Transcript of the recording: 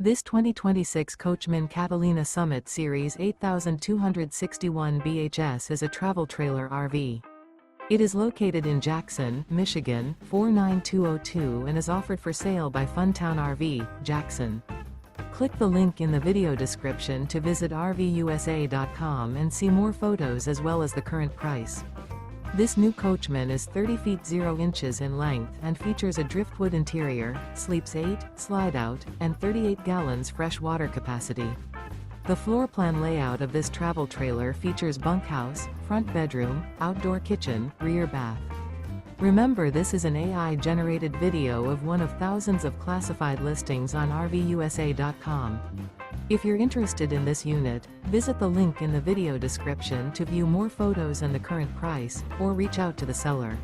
This 2026 Coachmen Catalina Summit Series 8261 BHS is a travel trailer RV. It is located in Jackson, Michigan, 49202 and is offered for sale by Funtown RV, Jackson. Click the link in the video description to visit RVUSA.com and see more photos as well as the current price. This new Coachmen is 30 feet 0 inches in length and features a driftwood interior, sleeps 8, slide-out, and 38 gallons fresh water capacity. The floor plan layout of this travel trailer features bunkhouse, front bedroom, outdoor kitchen, rear bath. Remember, this is an AI-generated video of one of thousands of classified listings on RVUSA.com. If you're interested in this unit, visit the link in the video description to view more photos and the current price, or reach out to the seller.